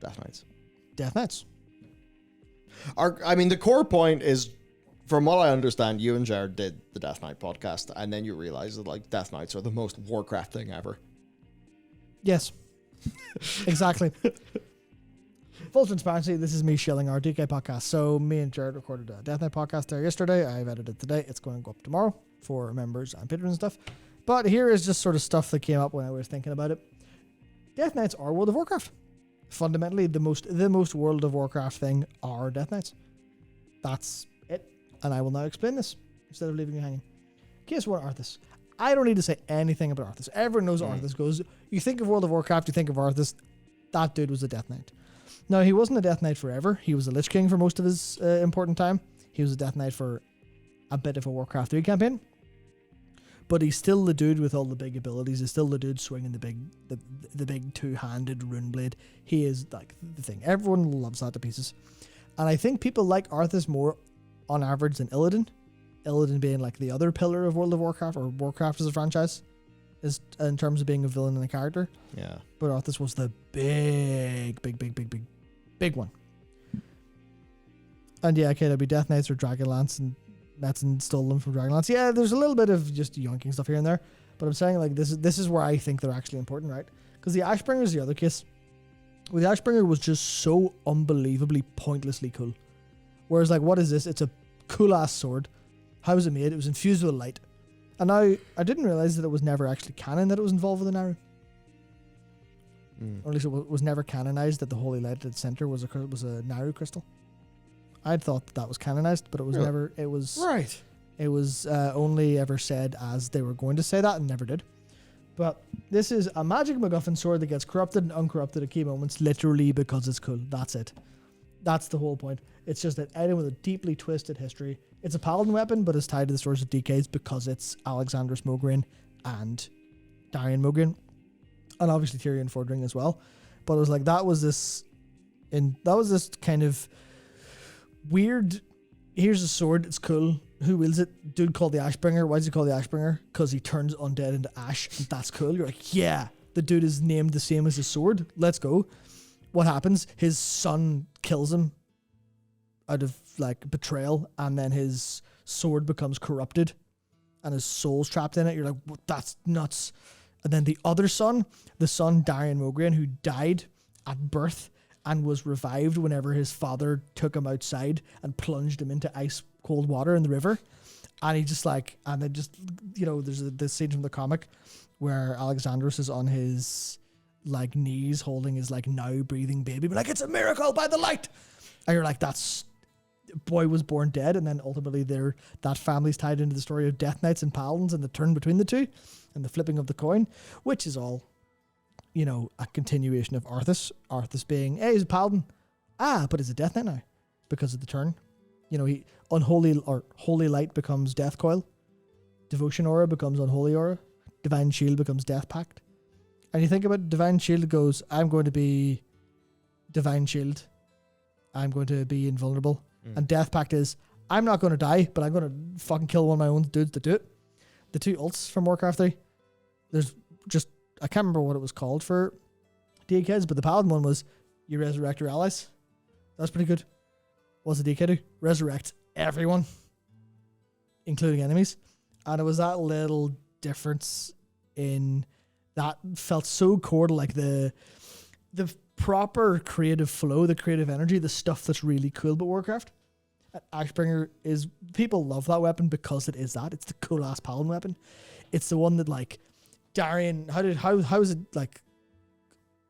Death Knights. Death Knights. The core point is, from what I understand, you and Jared did the Death Knight podcast, and then you realize that like Death Knights are the most Warcraft thing ever. Yes. Exactly. Full transparency, this is me shilling our DK podcast. So me and Jared recorded a Death Knight podcast there yesterday. I've edited it today. It's going to go up tomorrow for members and patrons and stuff. But here is just sort of stuff that came up when I was thinking about it. Death Knights are World of Warcraft. Fundamentally, the most World of Warcraft thing are Death Knights. That's it. And I will now explain this instead of leaving you hanging. Case 1, Arthas. I don't need to say anything about Arthas. Everyone knows Arthas goes. You think of World of Warcraft, you think of Arthas. That dude was a Death Knight. Now, he wasn't a Death Knight forever. He was a Lich King for most of his important time. He was a Death Knight for a bit of a Warcraft 3 campaign. But he's still the dude with all the big abilities. He's still the dude swinging the big two-handed rune blade. He is like the thing. Everyone loves that to pieces. And I think people like Arthas more on average than Illidan. Illidan being like the other pillar of World of Warcraft, or Warcraft as a franchise, is in terms of being a villain and a character. Yeah. But Arthas was the big one. And yeah, okay, there'd be Death Knights or Dragonlance, and Metzen stole them from Dragonlance. Yeah, there's a little bit of just yoinking stuff here and there, but I'm saying like this is where I think they're actually important, right? Because the Ashbringer is the other case. Well, the Ashbringer was just so unbelievably pointlessly cool. Whereas like, what is this? It's a cool ass sword. How was it made? It was infused with light. And now I didn't realize that it was never actually canon that it was involved with an arrow. Or at least it was never canonized that the holy light at its center was a Naru crystal. I'd thought that was canonized, but it was never. It was right. It was only ever said as they were going to say that, and never did. But this is a magic MacGuffin sword that gets corrupted and uncorrupted at key moments, literally because it's cool. That's it. That's the whole point. It's just an item with a deeply twisted history. It's a paladin weapon, but it's tied to the Swords of Decades because it's Alexandros Mograine and Darian Mograine, and obviously Tyrion Fordring as well. But it was like that was this kind of weird. Here's a sword. It's cool. Who wields it? Dude called the Ashbringer. Why does he call the Ashbringer? Because he turns undead into ash, and that's cool. You're like, yeah, the dude is named the same as his sword. Let's go. What happens? His son kills him out of like betrayal, and then his sword becomes corrupted, and his soul's trapped in it. You're like, what? That's nuts. And then the other son, the son Darian Mograine, who died at birth and was revived whenever his father took him outside and plunged him into ice cold water in the river. And he just like, and then just, you know, there's this scene from the comic where Alexandros is on his like knees holding his like now breathing baby, but like, it's a miracle by the light. And you're like, that's, boy was born dead. And then ultimately that family's tied into the story of Death Knights and Paladins and the turn between the two and the flipping of the coin, which is all, you know, a continuation of Arthas. Arthas being, hey, he's a Paladin. But he's a Death Knight now because of the turn. You know, he holy light becomes Death Coil. Devotion Aura becomes Unholy Aura. Divine Shield becomes Death Pact. And you think about Divine Shield goes, I'm going to be Divine Shield. I'm going to be invulnerable. And Death Pact is, I'm not going to die, but I'm going to fucking kill one of my own dudes to do it. The two ults from Warcraft 3, there's just, I can't remember what it was called for DKs, but the Paladin one was, you resurrect your allies. That's pretty good. What's the DK do? Resurrect everyone, including enemies. And it was that little difference in that felt so core to like the proper creative flow, the creative energy, the stuff that's really cool about Warcraft. Ashbringer is, people love that weapon because it is that. It's the cool ass Paladin weapon. It's the one that like Darian, how is it like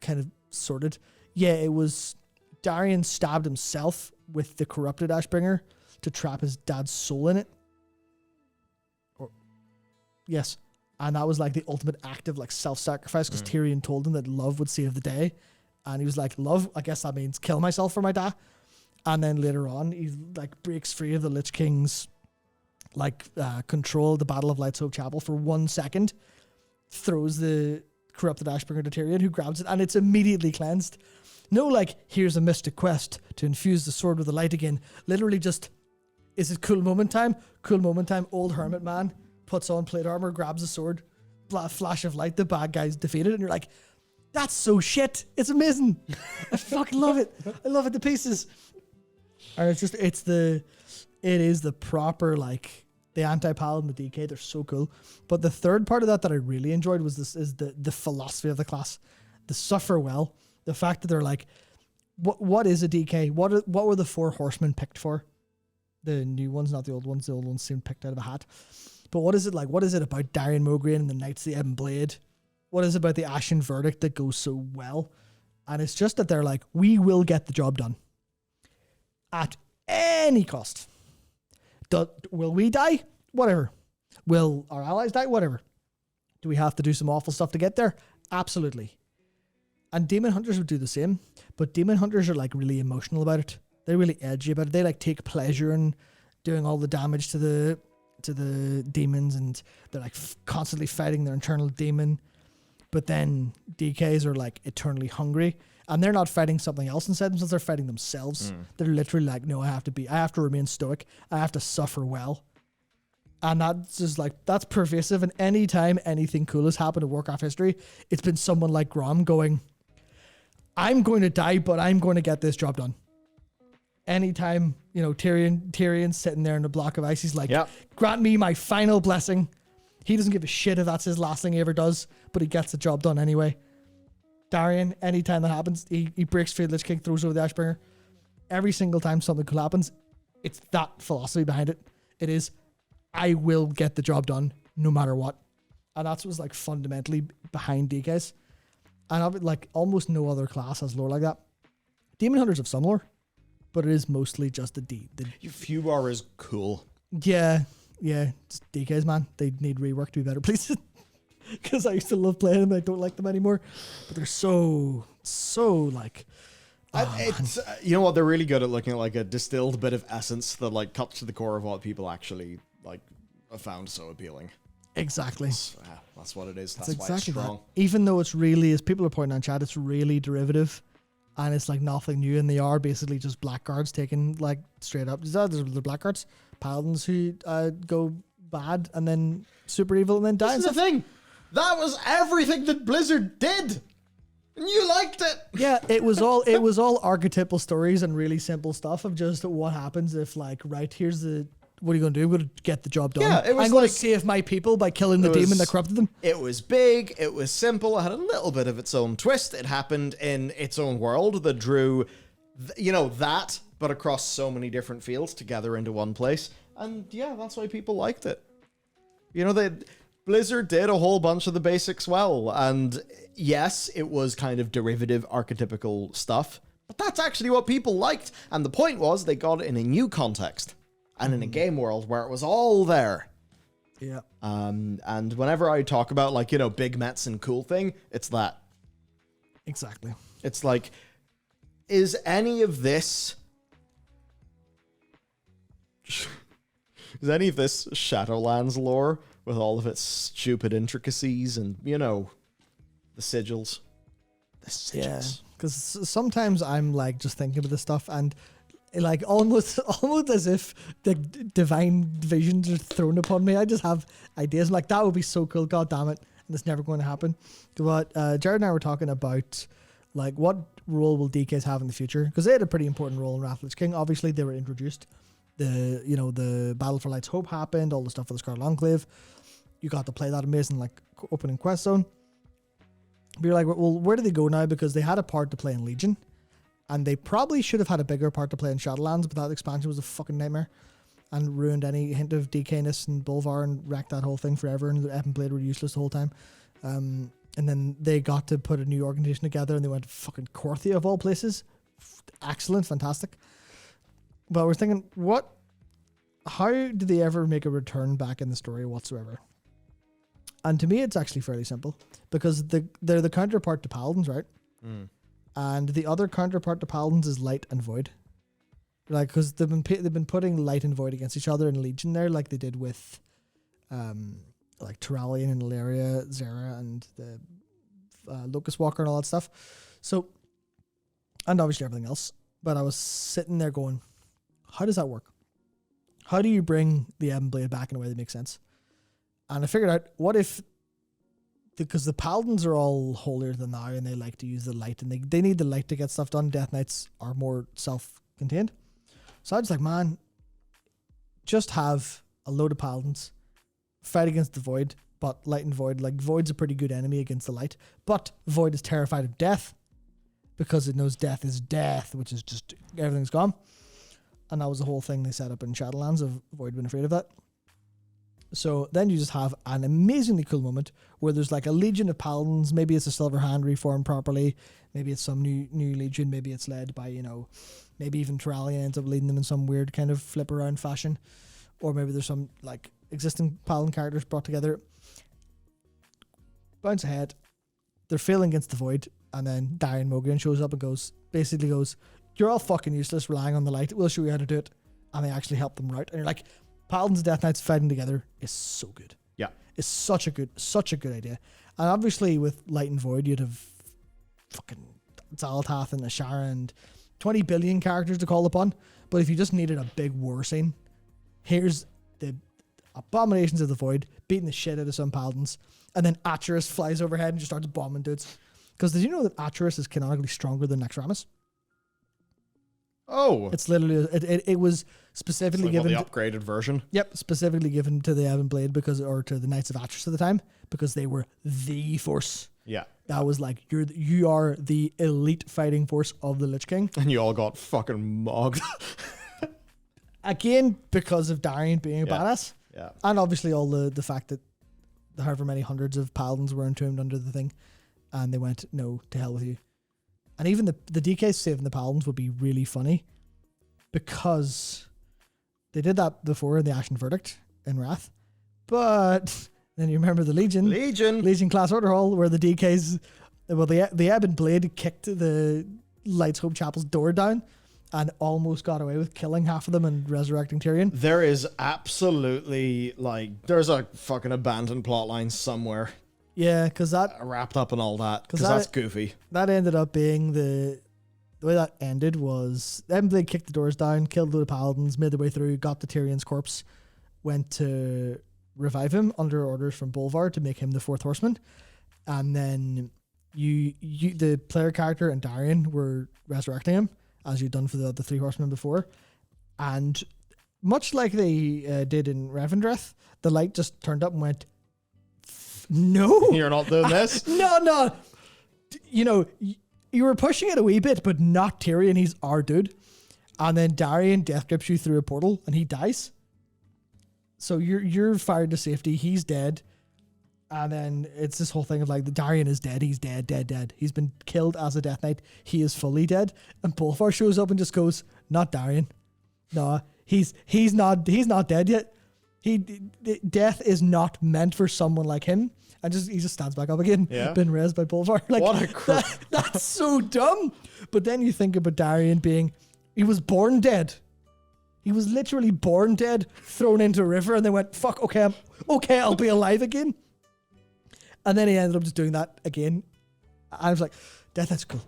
kind of sorted? Yeah, it was Darian stabbed himself with the corrupted Ashbringer to trap his dad's soul in it. Yes. And that was like the ultimate act of like self-sacrifice because Tyrion told him that love would save the day. And he was like, love, I guess that means kill myself for my dad. And then later on, he like breaks free of the Lich King's like control of the Battle of Light's Hope Chapel for 1 second, throws the corrupted Ashbringer to Tyrion, who grabs it, and it's immediately cleansed. No, like, here's a mystic quest to infuse the sword with the light again. Literally just, is it cool moment time? Cool moment time. Old hermit man puts on plate armor, grabs a sword, flash of light, the bad guy's defeated, and you're like, That's so shit. It's amazing. I fucking love it. I love it to pieces. And it is the proper, like, the anti-paladin, the DK, they're so cool. But the third part of that I really enjoyed was the philosophy of the class. The suffer well. The fact that they're like, what is a DK? What were the 4 horsemen picked for? The new ones, not the old ones. The old ones seemed picked out of a hat. But what is it like? What is it about Darian Mograine and the Knights of the Ebon Blade? What is it about the Ashen Verdict that goes so well? And it's just that they're like, we will get the job done. At any cost. Will we die? Whatever. Will our allies die? Whatever. Do we have to do some awful stuff to get there? Absolutely. And Demon Hunters would do the same. But Demon Hunters are like really emotional about it. They're really edgy about it. They like take pleasure in doing all the damage to the demons, and they're like constantly fighting their internal demon. But then DKs are like eternally hungry, and they're not fighting something else inside themselves. They're fighting themselves. They're literally like, no, I have to remain stoic. I have to suffer well. And that's just like, that's pervasive. And anytime anything cool has happened in Warcraft history, it's been someone like Grom going, I'm going to die, but I'm going to get this job done. Anytime, Tyrion's sitting there in a block of ice, he's like, grant me my final blessing. He doesn't give a shit if that's his last thing he ever does, but he gets the job done anyway. Darian, anytime that happens, he breaks free of the Lich King, throws over the Ashbringer. Every single time something cool happens, it's that philosophy behind it. It is, I will get the job done no matter what. And that's what's like fundamentally behind DKs. And of it, like almost no other class has lore like that. Demon Hunters have some lore, but it is mostly just the Fubar is cool. Yeah, just DKs, man. They need rework to be better, please. Because I used to love playing them, I don't like them anymore. But they're so like. It's you know what, they're really good at looking at like a distilled bit of essence that like cuts to the core of what people actually like found so appealing. Exactly. That's what it is. That's exactly why it's strong. that. Even though it's really, as people are pointing out in chat, it's really derivative. And it's like nothing new, and they are basically just blackguards taken like straight up. The blackguards, paladins who go bad and then super evil and then die. This is the thing. That was everything that Blizzard did, and you liked it. Yeah, it was all archetypal stories and really simple stuff of just what happens if like, right, here's the. What are you going to do? We're going to get the job done. Yeah, it was I'm going to save my people by killing the demon that corrupted them. It was big. It was simple. It had a little bit of its own twist. It happened in its own world that drew, that, but across so many different fields together into one place. And yeah, that's why people liked it. Blizzard did a whole bunch of the basics well. And yes, it was kind of derivative, archetypical stuff. But that's actually what people liked. And the point was they got it in a new context. And in a game world where it was all there. Yeah. And whenever I talk about like, big Mets and cool thing, it's that. Exactly. It's like, is any of this Shadowlands lore with all of its stupid intricacies and, the sigils? The sigils. Yeah. Because sometimes I'm like just thinking about this stuff and like almost as if the divine visions are thrown upon me. I just have ideas like that would be so cool. God damn it. And it's never going to happen. But Jared and I were talking about like what role will DKs have in the future? Because they had a pretty important role in Wrath of the Lich King. Obviously they were introduced. The Battle for Light's Hope happened, all the stuff for the Scarlet Enclave. You got to play that amazing like opening quest zone. But you're like, well, where do they go now? Because they had a part to play in Legion. And they probably should have had a bigger part to play in Shadowlands, but that expansion was a fucking nightmare and ruined any hint of DK-ness and Bolvar and wrecked that whole thing forever, and the Ebon Blade were useless the whole time. And then they got to put a new organization together and they went to fucking Korthia of all places. Excellent, fantastic. But we're thinking, how did they ever make a return back in the story whatsoever? And to me, it's actually fairly simple because they're the counterpart to Paladins, right? Mm. And the other counterpart to Paladins is Light and Void. Like, because they've been putting Light and Void against each other in Legion there, like they did with, like Turalian and Ilaria, Zera, and the Locust Walker and all that stuff. So, and obviously everything else. But I was sitting there going, how does that work? How do you bring the Ebon Blade back in a way that makes sense? And I figured out, what if because the paladins are all holier than thou, and they like to use the light, and they need the light to get stuff done. Death Knights are more self-contained. So I was like, man, just have a load of paladins, fight against the void, but light and void, like void's a pretty good enemy against the light, but void is terrified of death because it knows death is death, which is just everything's gone. And that was the whole thing they set up in Shadowlands of void being afraid of that. So then you just have an amazingly cool moment where there's like a legion of paladins. Maybe it's a silver hand reformed properly. Maybe it's some new legion. Maybe it's led by, maybe even Terralia ends up leading them in some weird kind of flip around fashion. Or maybe there's some like existing paladin characters brought together. Bounce ahead. They're failing against the void. And then Darian Mogan shows up and basically goes, you're all fucking useless relying on the light. We'll show you how to do it. And they actually help them out. And you're like, Paladins and Death Knights fighting together is so good. Yeah. It's such a good idea. And obviously with Light and Void, you'd have fucking Zalatath and Ashara and 20 billion characters to call upon. But if you just needed a big war scene, here's the Abominations of the Void beating the shit out of some Paladins. And then Atcherus flies overhead and just starts bombing dudes. Because did you know that Atcherus is canonically stronger than Naxxramas? Oh. It's literally, it was specifically given. The upgraded version. Yep, specifically given to the Ebon Blade or to the Knights of Atris at the time, because they were the force. Yeah. That was like, you are the elite fighting force of the Lich King. And you all got fucking mogged. Again, because of Darian being a badass. Yeah. And obviously all the fact that however many hundreds of paladins were entombed under the thing, and they went, no, to hell with you. And even the DKs saving the paladins would be really funny, because they did that before in the Ashen Verdict in Wrath. But then you remember the Legion class order hall, where the DKs, well, the Ebon Blade kicked the Light's Hope Chapel's door down and almost got away with killing half of them and resurrecting Tyrion. There is absolutely, there's a fucking abandoned plotline somewhere. Yeah, because that wrapped up in all that, because that's goofy. That ended up being the way that ended was Ebon Blade kicked the doors down, killed the paladins, made their way through, got to Tyrion's corpse, went to revive him under orders from Bolvar to make him the fourth horseman, and then you the player character and Darian were resurrecting him as you'd done for the three horsemen before, and much like they did in Revendreth, the light just turned up and went, no, you're not doing this. No. You were pushing it a wee bit, but not Tyrion. He's our dude. And then Darian death grips you through a portal, and he dies. So you're fired to safety. He's dead. And then it's this whole thing of like, the Darian is dead. He's dead. He's been killed as a Death Knight. He is fully dead. And Bolvar shows up and just goes, not Darian. No, he's not dead yet. Death is not meant for someone like him. And he just stands back up again. Yeah. Been raised by Bolvar. Like, what a crap. That's so dumb. But then you think about Darian he was born dead. He was literally born dead, thrown into a river, and they went, fuck, okay, I'll be alive again. And then he ended up just doing that again. I was like, Death Knights are cool.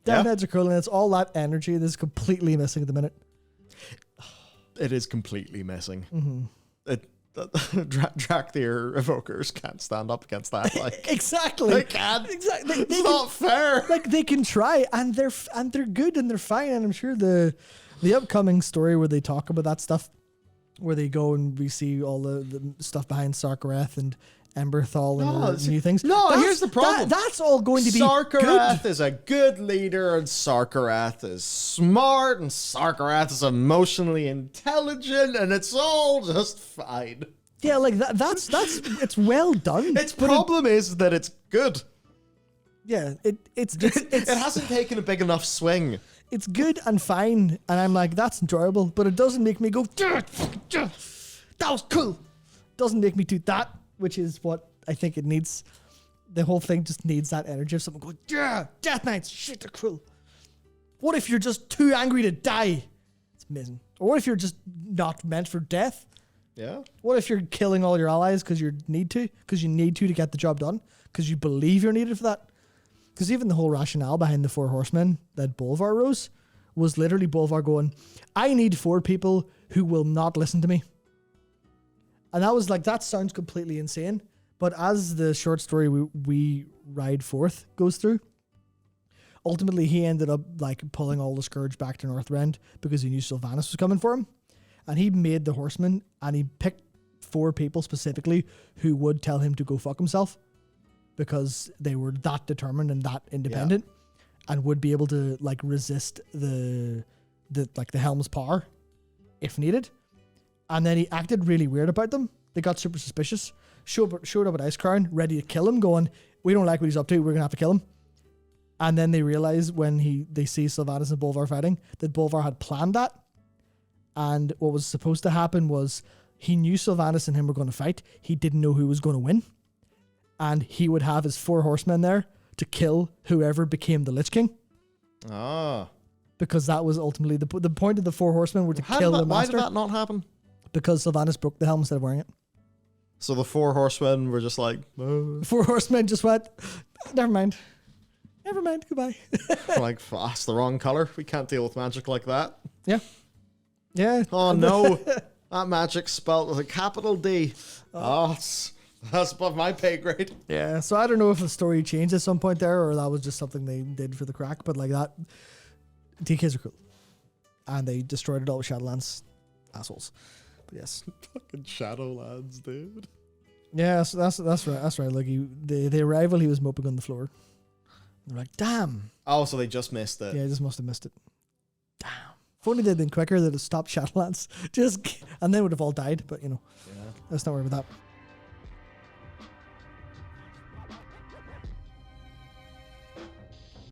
Death Knights are cool, and it's all that energy that's completely missing at the minute. It is completely missing. Mm-hmm. Drakthir evokers can't stand up against that. Exactly. They can't. Exactly. It's not fair. Like, they can try, and they're good and they're fine. And I'm sure the upcoming story where they talk about that stuff, where they go and we see all the stuff behind Sarkareth and Emberthal and new things. No, here's the problem. That's all going to be Sarkareth good. is a good leader, and Sarkareth is smart, and Sarkareth is emotionally intelligent, and it's all just fine. Yeah, like that's it's well done. Its problem is that it's good. Yeah, it hasn't taken a big enough swing. It's good and fine, and I'm like, that's enjoyable, but it doesn't make me go, that was cool. Doesn't make me do that, which is what I think it needs. The whole thing just needs that energy of someone going, yeah, Death Knights, shit, they're cool. What if you're just too angry to die? It's amazing. Or what if you're just not meant for death? Yeah. What if you're killing all your allies because you need to get the job done, because you believe you're needed for that? Because even the whole rationale behind the four horsemen that Bolvar rose was literally Bolvar going, I need 4 people who will not listen to me. And I was like, that sounds completely insane. But as the short story we ride forth goes through, ultimately he ended up like pulling all the Scourge back to Northrend because he knew Sylvanas was coming for him. And he made the horsemen, and he picked 4 people specifically who would tell him to go fuck himself because they were that determined and that independent and would be able to like resist the helm's power if needed. And then he acted really weird about them. They got super suspicious, showed up at Icecrown, ready to kill him, going, we don't like what he's up to, we're going to have to kill him. And then they realize when they see Sylvanas and Bolvar fighting that Bolvar had planned that. And what was supposed to happen was he knew Sylvanas and him were going to fight. He didn't know who was going to win. And he would have his 4 horsemen there to kill whoever became the Lich King. Ah. Because that was ultimately the point of the 4 horsemen were to kill the master. Why did that not happen? Because Sylvanas broke the helm instead of wearing it. So the 4 horsemen were just like... The 4 horsemen just went, never mind, goodbye. like, that's the wrong colour. We can't deal with magic like that. Yeah. Yeah. Oh no, that magic spelled with a capital D. That's above my pay grade. Yeah, so I don't know if the story changed at some point there or that was just something they did for the crack, but like that, TKs are cool. And they destroyed it all with Shadowlands. Assholes. But yes. Fucking Shadowlands, dude. Yeah, so that's right. Like the arrival, he was moping on the floor. They're like, damn. Oh, so they just missed it. Yeah, I just must have missed it. Damn. If only they'd been quicker, they'd have stopped Shadowlands. And they would have all died, but you know, let's not worry about that.